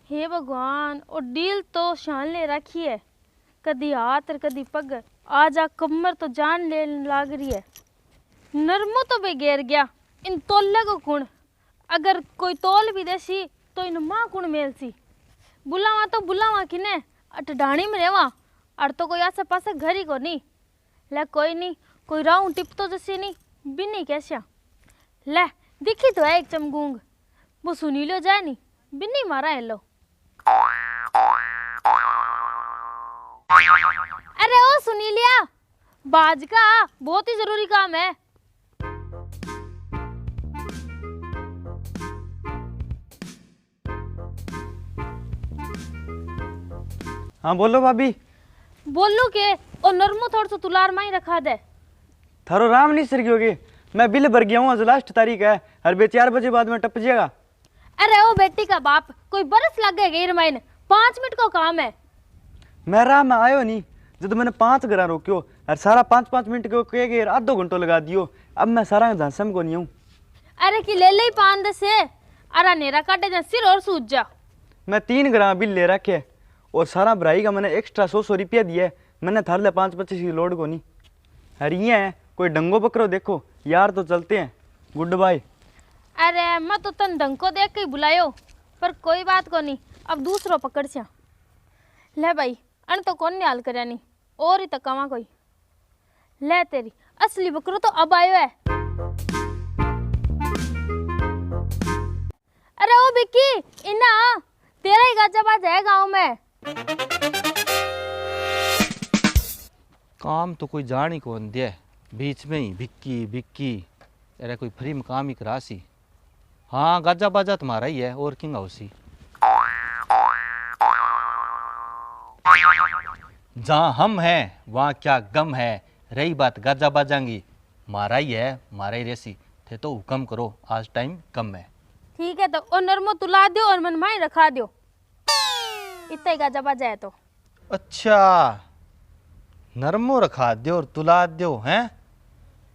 हे भगवान, और डील तो शान ले रखी है, कदी हाथ और कदी पग, आज आ कमर तो जान लेने लाग रही है। नरमो तो बेगेर गया, इन तोले को कुण, अगर कोई तोल भी देसी तो इन माँ कुण मेलसी। बुलावा तो बुलावा किने, अट ढाणी में रेवा, अर तो कोई आसे पासे घर ही को नहीं। ले कोई नहीं, कोई राउंड टिप तो जैसी नहीं, बिन्नी कैसा। ले दिखी तो है एक चमगूंग, वो सुनी लो जाए नहीं, बिन्नी मारा है लो। अरे ओ सुनी लिया, बाज का बहुत ही जरूरी काम है। हाँ बोलो भाभी। बोलू के और नरमो थोड़ा सा तुलार माई रखा दे। थारो राम नहीं सर होगी, मैं बिल भर गया हूँ, आज लास्ट तारीख है, हर बे 4 बजे बाद में टप जाएगा। अरे ओ बेटी का बाप, कोई बरस लग गए गिर माइन, 5 मिनट को काम है। मैं राह में आयो नहीं, जब मैंने 5 घरा रोक्यो और सारा 5-5 मिनट को कह गए, आधो घंटो लगा दियो। अब मैं सारा झांसम को नहीं हूँ। अरे कि ले ले पान दे से, अरे नेरा काटे जा सिर और सूझ जा। मैं 3 घरा बिल ले रखे और सारा भराई का मैंने एक्स्ट्रा 100 रुपया दिया। मैंने थार ले 5-25 की लोड को नहीं। अरे ये है कोई डंगो पकड़ो, देखो यार तो चलते हैं। Good bye. अरे मैं तो तन ढंग को देख के ही बुलायो, पर कोई बात को नहीं, अब दूसरो पकड़ से। ले भाई अन तो कौन हाल करया नहीं, और ही तकावा कोई। ले तेरी असली बकरो तो अब आयो है। अरे ओ बिक्की, इना तेरा ही गाजा बाज है गाँव में। काम तो कोई जान ही कौन दे, बीच में ही बिक्की बिक्की। अरे कोई फ्री में काम ही करा सी। हाँ गाजा बाजा तुम्हारा ही है, और किंग हाउसी। जहाँ हम हैं वहाँ क्या गम है, रही बात गाजा बाजांगी, मारा ही है, मारा ही रेसी थे। तो हुक्म करो, आज टाइम कम है। ठीक है, तो ओ नरमो तुला दो और मनमाई रखा दो, इतना ही गाजा बाजा है तो। अच्छा नरमो रखा दो और तुला दो हैं।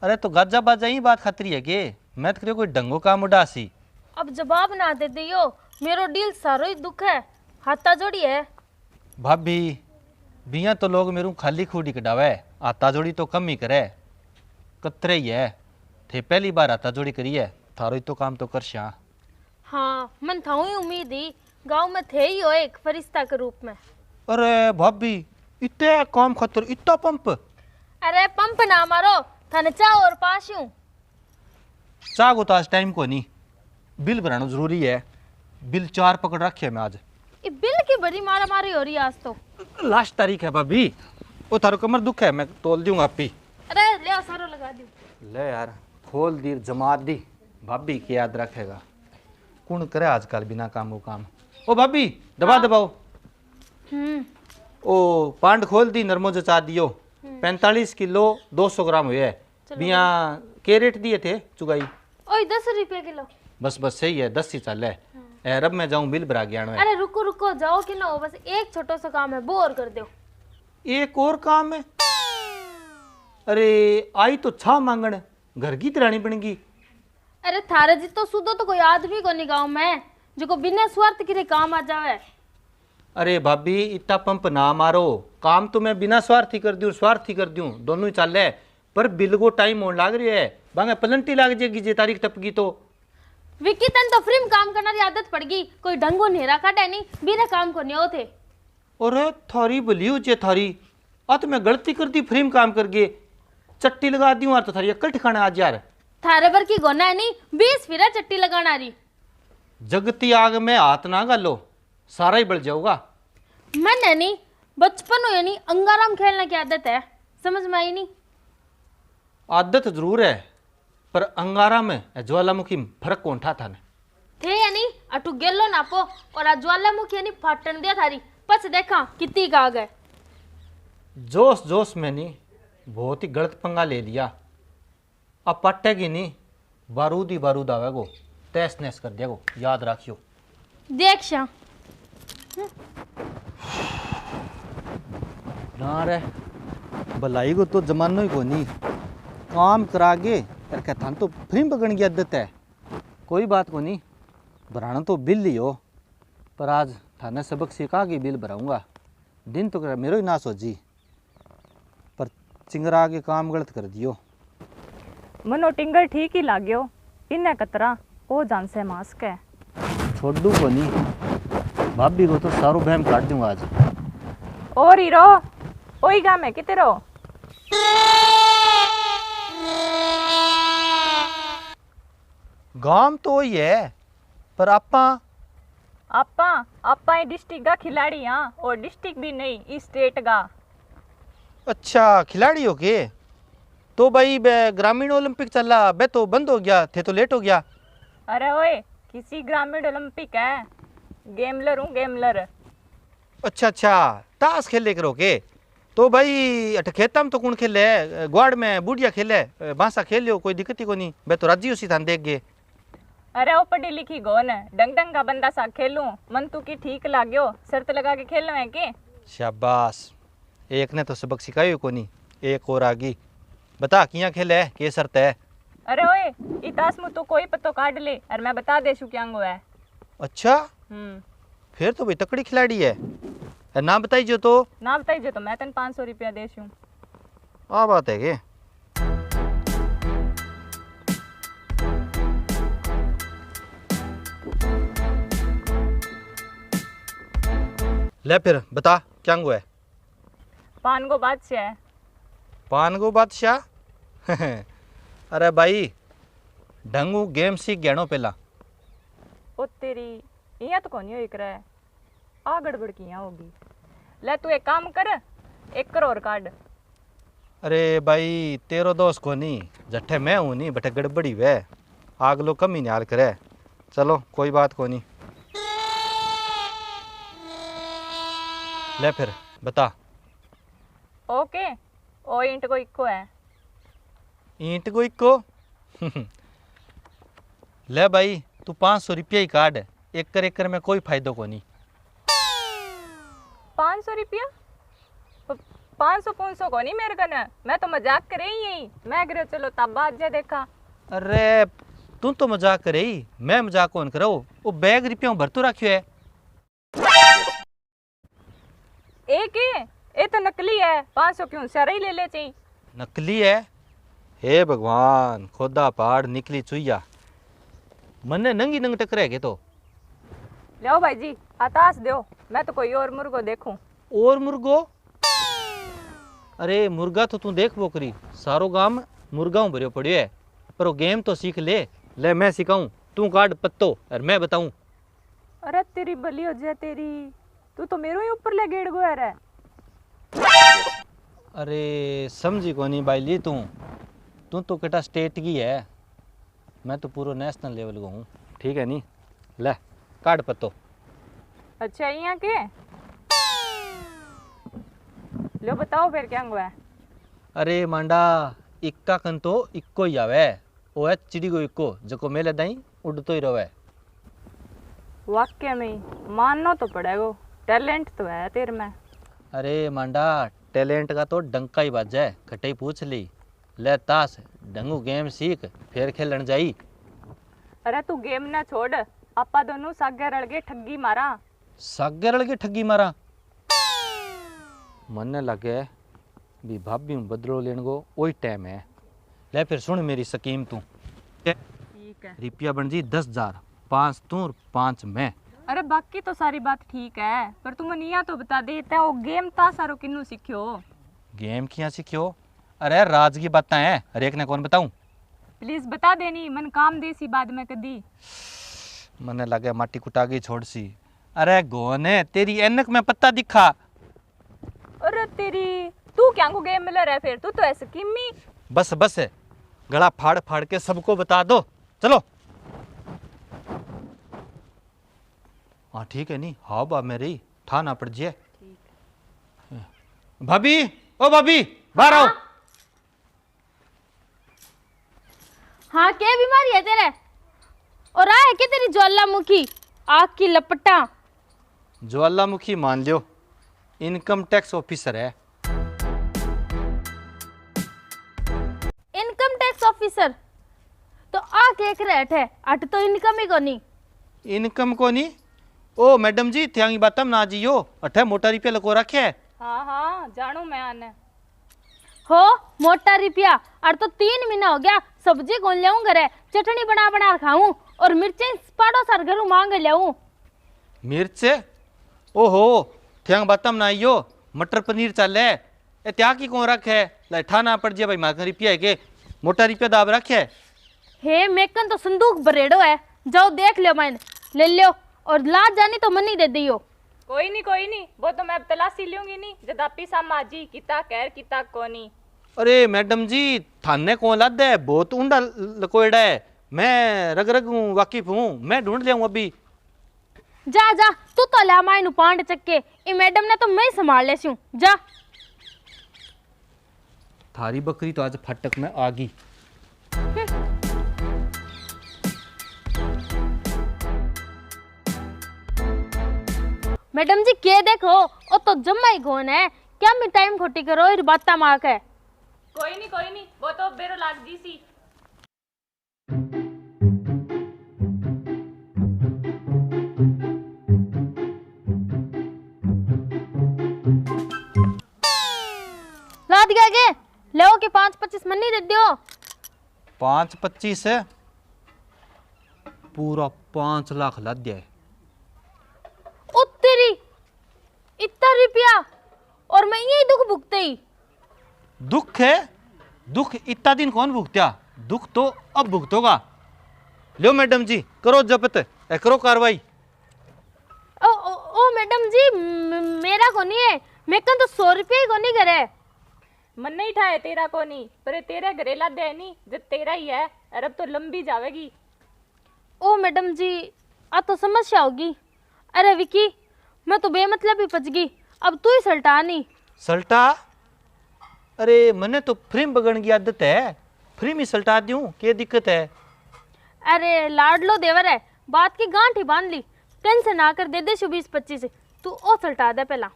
अरे तो गाजा बाजा ही बात खतरी है के, मैं तो कोई डंगो काम उड़ासी। अब जवाब ना दे दियो, मेरो डील सारो ही दुख है, हाथा जोड़ी है। भाभी बिया तो लोग मेरू खाली खूडी कटावे, आता जोड़ी तो कम ही करे, कतरे ही है थे। पहली बार आता जोड़ी करी है, थारो ही तो काम तो कर श्या। हाँ मन था ही उम्मीद ही, गांव में थे ही हो एक फरिश्ता के रूप में। अरे भाभी इतने काम खतर, इतना पंप। अरे पंप ना मारो, थाने चाह और पास यूं। चाह को तो आज टाइम को नहीं, बिल भराना जरूरी है। बिल 4 पकड़ रखे मैं आज। ये बिल की बड़ी मारा मारी हो रही है आज तो। लास्ट तारीख है भाभी, वो थारो कमर दुख है, मैं तोल दूंगा आप ही। अरे ले सारो लगा दूं। ले यार खोल दी जमात दी, भाभी की याद रखेगा। कौन करे आजकल बिना काम को काम। ओ भाभी दबा दबाओ। ओ पांड खोल दी, नरमो जचा दियो। 45 किलो 200 ग्राम हुए है। बिया के रेट दिए थे चुगाई? ओए 10 रुपये किलो। बस बस सही है, 10 ही चल है। रब मैं जाऊं बिल भरा गया। अरे रुको रुको जाओ कि ना हो, बस एक छोटा सा काम है, वो और कर दो। एक और काम है? अरे आई तो छा मांगण, घर की तिरानी बनेगी। अरे थारे जी तो सुधो तो कोई आदमी को नहीं गाँव में जो को बिना स्वार्थ के काम आ जावे। अरे भाभी इतना पंप ना मारो, काम तो मैं बिना स्वार्थी कर दूं, स्वार्थी कर दूं, दोनों ही चल है। पर बिल को टाइम होने लग रही है, बांगे पलंटी लग जाएगी जे तारीख टपकी तो। विक्की तन तो फ्री में काम करने की आदत पड़ गई, कोई ढंगो नेरा काटे नहीं, बिना काम को नहीं होते। अरे थारी बलियो जे थारी, अत मैं गलती कर दी, फ्री में काम करके चट्टी लगा दी तो थारी अक्ल ठिकाना आज यार। थारे भर की गोना है नहीं, 20 फिर चट्टी लगाना रही। जगती आग में हाथ ना गालो, सारा ही बढ़ जाऊगा। मैंने नहीं बचपन हो यानी अंगाराम खेलने की आदत है, समझ में आई नहीं। आदत जरूर है, पर अंगारा में ज्वालामुखी में फर्क कौन था थाने? थे यानी अटू गेलो नापो और आज ज्वालामुखी यानी फाटन दिया थारी, पछ देखा कितनी का आ गए। जोश जोश में नहीं, बहुत ही गलत पंगा ले लिया। अब पटेगी नहीं, बारूद ही बारूद आवेगो, तैस नैस कर देगो, याद रखियो। देख श्या ना रे भलाई को तो जमानो ही को नहीं, काम करागे यार कहता तो फ्री पकड़ने की आदत है। कोई बात को नहीं, भराना तो बिल ही हो, पर आज थाने सबक सिखा के बिल भराऊंगा। दिन तो मेरो ही ना सोची, पर चिंगरा के काम गलत कर दियो। मनो टिंगर ठीक ही लाग्यो, इन्हें कतरा ओ जान से मास्क है। छोड़ू को नहीं, भाभी को तो सारू बहम काट दूंगा आज। और हीरो ओई गाम है किते रो? गांव तो वही है, पर आपा आपा डिस्ट्रिक्ट का खिलाड़ी हाँ, और डिस्ट्रिक्ट भी नहीं इस स्टेट का। अच्छा खिलाड़ी हो के? तो भाई ग्रामीण ओलंपिक चला बे तो बंद हो गया थे, तो लेट हो गया। अरे ओए किसी ग्रामीण ओलंपिक है, गेमलर हूँ गेमलर। अच्छा ताश खेले करो के? तो भाई अठ खेता में तो कौन खेले है, ग्वाड़ में बुढ़िया खेले, बांसा खेल लो, कोई दिक्कत ही को नहीं, मैं तो राजी उसी थान देख गए। अरे वो पढ़ी लिखी गौन है, डंग डंग का बंदा सा खेलूं, मन तू की ठीक लाग्यो, शर्त लगा के खेलना है के? शाबाश, एक ने तो सबक सिखाई को नहीं, एक और आगी। बता किया खेले है, के शर्त है? अरे ओए इतास में तो कोई पत्तो काट ले और मैं बता दे शू क्या है। अच्छा फिर तो भाई तकड़ी खिलाड़ी है। ना बताई जो तो ना बताई जो तो मैं तन 500 रुपया दे शू। आ बात है के? ले फिर बता क्या है? पान को बादशाह है। पान को बादशाह? अरे भाई ढंगू गेम सीख गया नो पहला। ओ तेरी इया तो कोनी होई करे, आ गड़बड़ किया होगी। ले तू एक काम कर, 1 करोड़ काट। अरे भाई तेरो दोस्त को नहीं, जट्ठे मैं हूँ नहीं, बटे गड़बड़ी वे आग लो कम ही नहीं हाल करे। चलो कोई बात को नहीं। ले फिर बता। ओके ओ इंट को इक्को है। ईंट को इक्को? ले भाई तू 500 रुपया ही काट, एक में कोई फायदो को नहीं। 500 रुपया? 500 को नहीं मेरे कने, मैं तो मजाक करे ही यही, मैं गिरो चलो तब बात जा देखा। अरे तू तो मजाक करे ही, मैं मजाक कौन करो? वो बैग रुपया भर तो रखियो है। एक ये तो नकली है, 500 क्यों सारा ही ले ले चाहिए। नकली है? हे भगवान, खोदा पहाड़ निकली चुईया, मन्ने नंगी नंग टकरेगे तो। लो भाई जी आताश दो, मैं तो कोई और मुर्गो देखूं। और मुर्गो? अरे मुर्गा तो तू देख बोकरी, सारो गांव मुर्गाओं भरियो पड़ियो है, पर वो गेम तो सीख ले। ले मैं सिखाऊं, तू काट पत्तो और मैं बताऊं। अरे तेरी बली हो जाए तेरी, तू तो मेरे ही ऊपर ले गेड़ गो है। अरे समझी को नहीं बाईली, तू तो केटा स्टेट की है, मैं तो पूरा नेशनल लेवल का हूँ, ठीक है नहीं? ले काट पत्तो। अच्छा यहाँ के लो बताओ फिर क्या हुआ है। अरे मांडा इक्का कन तो इक्को ही आवे, वो है चिड़ी को इक्को, जको मेले दाई उड़तो ही रवे। वाक्य में मानना तो पड़ेगा, टैलेंट तो है तेरे में। अरे मांडा टैलेंट का तो डंका ही बाज है, खटाई पूछ ली। ले ताश ढंगू गेम सीख, फिर खेलन जाई। अरे तू गेम ना छोड़, आपा दोनों सागे रल के ठगी मारा। सागे रल के ठगी मारा? मन लगे भी भाभी बदलो लेने को वही टाइम है। ले फिर सुन मेरी स्कीम तू। ठीक है। रुपया बन जी 10,000, 5 तू और 5 मैं। अरे बाकी तो सारी बात ठीक है, पर तुम निया तो बता देता वो गेम ता सारो किन्नू सीखियो। गेम किया सीखियो? अरे राज की बातें हैं, हर एक ने कौन बताऊं? प्लीज बता देनी, मन काम दे सी बाद में कदी। मने लगे माटी कुटा गई छोड़ सी। अरे गोने तेरी एनक में पत्ता दिखा। अरे तेरी तू क्या को गेम मिलर है फिर, तू तो ऐसे किम्मी। बस बस है, गला फाड़ फाड़ के सबको बता दो, चलो। हाँ ठीक है नहीं, हाँ बा मेरी ठाना पड़ जाए। भाभी, ओ भाभी बाहर आओ। हाँ क्या बीमारी है तेरे? और आए क्या तेरी ज्वालामुखी आग की लपटा? ज्वालामुखी मान लियो, इनकम टैक्स ऑफिसर है। इनकम टैक्स ऑफिसर तो आ के रेट है, अट तो इनकम ही को नहीं। इनकम को नहीं, ओ मैडम जी थियांगी बातम ना जियो अठे मोटा रुपया लको रखे है। हाँ हाँ जानू मैं आने। हो मोटा रुपया और तो 3 महीना हो गया सब्जी कौन लाऊं घरे चटनी बना बना खाऊं और मिर्चें पाड़ो सर घरों मांग लाऊं। मिर्च ओहो थियांग बातम ना आइयो मटर पनीर चाले ए त्या की कौन रखे लठा ना पड़ जे भाई मार रुपया है के मोटा रुपया दाब रखे। हे मेकन तो संदूक भरेड़ो है जाओ देख लियो मैंने ले लियो और लाज जानी तो मनी दे दियो। कोई नहीं वो तो मैं अब तलाशी लूंगी नहीं जब आपी सामाजी किता कहर किता कोनी। अरे मैडम जी थाने कौन लाद है बहुत ऊंडा लकोड़ा है मैं रग रग हूँ वाकिफ हूँ मैं ढूंढ लिया अभी। जा जा तू तो ला मायनू पांड चक्के ई मैडम ने तो मैं संभाल लेसी हूं जा। थारी बकरी तो आज फटक में आ गई। मैडम जी के देखो ओ तो जम्मा ही कौन है क्या मैं टाइम खोटी करो इर बाता माक है। कोई नहीं वो तो बेरो लाग दी सी। ला दिया के लो के 5-25 मनी दे दियो। 5-25 है पूरा 5 लाख लद दिया है। उत्तरी इतना रुपया और मैं यही दुख भुगते ही। दुख है दुख इतना दिन कौन भुगत्या दुख तो अब भुगतोगा। लो मैडम जी करो जब्त करो कार्रवाई। ओ मैडम जी मेरा को नहीं है मैं कन तो 100 रुपये को नहीं करे। मन नहीं ठाए तेरा कोनी पर तेरे घरेला दे नहीं जब तेरा ही है अरब तो लंबी जावेगी। ओ मैडम जी आ तो समस्या होगी। अरे विकी मैं तो बेमतलब ही पच गई अब तू ही सल्टा नहीं। सल्टा अरे मने तो फ्रेम बगड़ने की आदत है फ्रेम ही सल्टा दूं क्या दिक्कत है। अरे लाडलो देवर है बात की गांठ ही बांध ली टेंशन ना कर दे दे 20-25 तू ओ सल्टा दे पहला।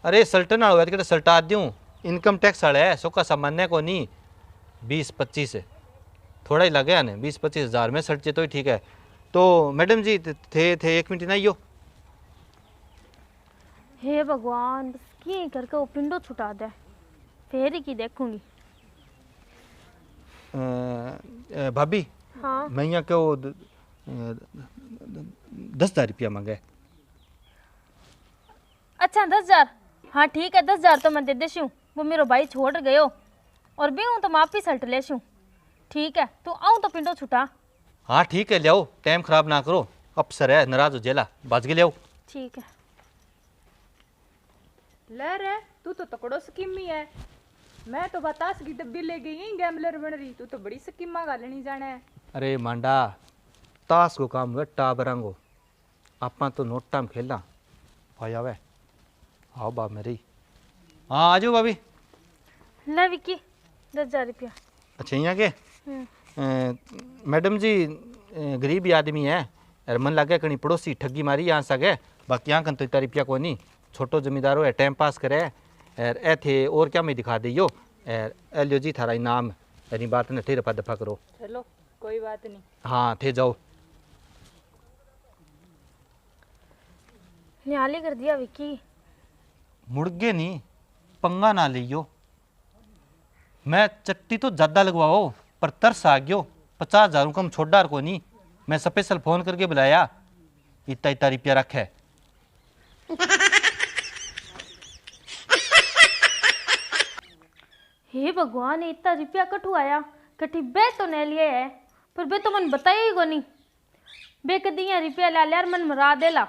अरे सल्टन हुआ तो सल्टा दूं इनकम टैक्स वाले है सो का सामान्य को नहीं 20-25 थोड़ा ही लगे ने 20-25 हज़ार में सल्टे तो ही ठीक है। तो मैडम जी थे 1 मिनट नहीं हो। हे भगवान बस की करके वो पिंडो छुटा दे फिर ही की देखूंगी। भाभी हाँ मैं यहाँ क्यों 10,000 रुपया मांगे। अच्छा 10,000 हाँ ठीक है 10,000 तो मैं दे देती हूँ वो मेरा भाई छोड़ गयो और भी हूँ तो मैं आप ही सल्ट लेती हूँ। ठीक है तू आऊँ तो पिंडो छुटा। हाँ ठीक है ले आओ टाइम खराब ना करो अफसर है नाराज हो जेला बाज के ले आओ। ठीक है ले रे तू तो तकड़ो स्कीमी है मैं तो बतास की डब्बी ले गई यही गैम्बलर बन रही तू तो बड़ी स्कीमा गालनी जाने है। अरे मांडा ताश को काम हुआ टाबरंगो आपा तो नोटा में खेला भाई आवे आओ बाप मेरी। हाँ आ जाओ भाभी। ले विकी 10,000 रुपया। अच्छा यहाँ के मैडम जी गरीब ही आदमी है और मन लगे कहीं पड़ोसी ठगी मारी यहाँ सके बाकी यहाँ कन तो इतना रुपया को नहीं छोटो जमींदार हो टाइम पास करे और ए थे और क्या मैं दिखा दियो और एलियो जी थारा इनाम यानी बात ने थे रफा दफा करो। चलो कोई बात नहीं। हाँ थे जाओ। निहाली कर दिया विकी। मुड़गे नहीं पंगा ना लियो मैं चट्टी तो ज़्यादा लगवाओ पर तरस आ गयो 50,000 कम छोड़दार को नहीं मैं स्पेशल फोन करके बुलाया इतना रुपया रखे। हे भगवान इतना रुपया कठू आया कठी बे तो नहीं लिए है पर बे तो मन बताया ही को नहीं बे कदी रुपया ला लिया मन मरा देला।